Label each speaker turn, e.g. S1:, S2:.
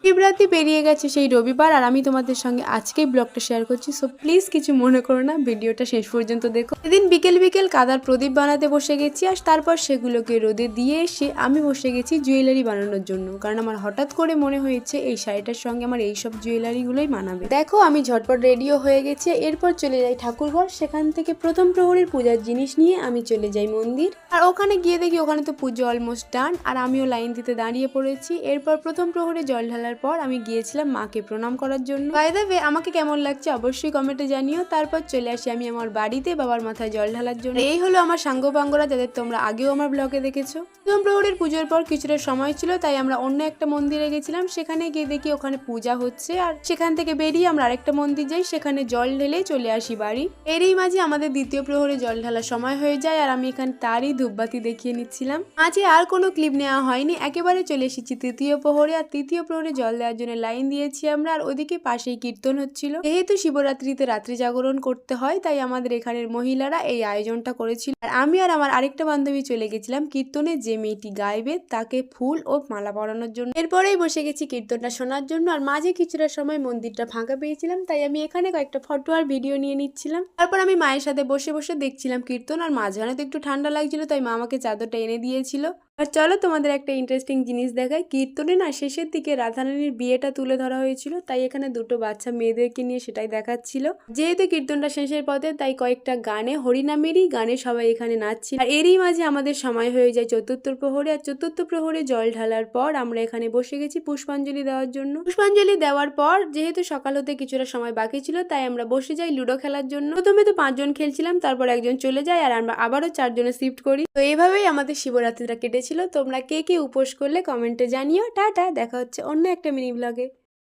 S1: শিবরাত্রি পেরিয়ে গেছে সেই রবিবার, আর আমি তোমাদের সঙ্গে আজকেই ব্লগটা শেয়ার করছি। সো প্লিজ কিছু মনে করো না, ভিডিওটা শেষ পর্যন্ত দেখো। সেদিন বিকেল বিকেল কাদার প্রদীপ বানাতে বসে গেছি, আর তারপর সেগুলোকে রোদে দিয়ে এসে আমি বসে গেছি জুয়েলারি বানানোর জন্য। কারণ আমার হঠাৎ করে মনে হয়েছে এই শাড়িটার সঙ্গে আমার এইসব জুয়েলারিগুলোই মানাবে। দেখো আমি ঝটপট রেডিও হয়ে গেছি, এরপর চলে যাই ঠাকুরঘর। সেখান থেকে প্রথম প্রহরীর পূজার জিনিস নিয়ে আমি চলে যাই মন্দির। আর ওখানে গিয়ে দেখি ওখানে তো পুজো অলমোস্ট ডান, আর আমিও লাইন দিতে দাঁড়িয়ে পড়েছি। এরপর প্রথম প্রহরে জল ঢালার পর আমি গিয়েছিলাম মাকে প্রণাম করার জন্য। বাই দ্য ওয়ে, আমাকে কেমন লাগছে অবশ্যই কমেন্টে জানিও। তারপর চলে আসি আমি আমার বাড়িতে বাবার মাথায় জল ঢালার জন্য। এই হলো আমার সাঙ্গ পাঙ্গরা, যাদের তোমরা আগেও আমার ব্লগে দেখেছো। প্রথম প্রহরের পুজোর পর কিছুটা সময় ছিল, তাই আমরা অন্য একটা মন্দিরে গেছিলাম। সেখানে গিয়ে দেখি ওখানে পূজা হচ্ছে, আর সেখান থেকে বেরিয়ে আমরা আরেকটা মন্দির যাই, সেখানে জল ঢেলে চলে আসি বাড়ি। এরই মাঝে আমাদের দ্বিতীয় প্রহরে জল ঢালার সময় হয়ে যায়, আর আমি এখানে তারই ধূপবাতি দেখিয়ে নিচ্ছিলাম। মাঝে আর কোনো ক্লিপ নেওয়া হয়নি, একেবারে চলে এসেছি তৃতীয় প্রহরে। আর তৃতীয় প্রহরে জল দেওয়ার জন্য লাইন দিয়েছি আমরা, আর ওদিকে পাশেই কীর্তন হচ্ছিল। যেহেতু শিবরাত্রিতে রাত্রি জাগরণ করতে হয়, তাই আমাদের এখানের মহিলারা এই আয়োজনটা করেছিল। আর আমি আর আমার আরেকটা বান্ধবী চলে গেছিলাম কীর্তনে, যে মেয়েটি গাইবে তাকে ফুল ও মালা পরানোর জন্য। এরপরেই বসে গেছি কীর্তনটা শোনার জন্য। আর মাঝে কিছুটা সময় মন্দিরটা ফাঁকা পেয়েছিলাম, তাই আমি এখানে কয়েকটা ফটো আর ভিডিও নিয়ে নিচ্ছিলাম। তারপর আমি মায়ের সাথে বসে বসে দেখছিলাম কীর্তন। আর মাঝখানে তো একটু ঠান্ডা লাগছিল, তাই মা আমাকে চাদরটা এনে দিয়েছিল। আর চলো তোমাদের একটা ইন্টারেস্টিং জিনিস দেখাই। কীর্তনে না শেষের দিকে রাধারানীর বিয়েটা তুলে ধরা হয়েছিল, তাই এখানে দুটো বাচ্চা মেয়েদেরকে নিয়ে সেটাই দেখাচ্ছিল। যেহেতু কীর্তনটা শেষের পথে, তাই কয়েকটা গানে, হরিনামেরই গানে সবাই এখানে নাচছিল। আর এরই মাঝে আমাদের সময় হয়ে যায় চতুর্থ প্রহরে। আর চতুর্থ প্রহরে জল ঢালার পর আমরা এখানে বসে গেছি পুষ্পাঞ্জলি দেওয়ার জন্য। পুষ্পাঞ্জলি দেওয়ার পর যেহেতু সকাল হতে কিছুটা সময় বাকি ছিল, তাই আমরা বসে যাই লুডো খেলার জন্য। প্রথমে তো 5 জন খেলছিলাম, তারপর একজন চলে যায়, আর আমরা আবারও 4 জনে শিফট করি। তো এইভাবেই আমাদের শিবরাত্রিটা কেটেছিল। তোমরা কে কে উপোস করলে কমেন্টে জানিও। টাটা, দেখা হচ্ছে অন্য একটা মিনি ব্লগে।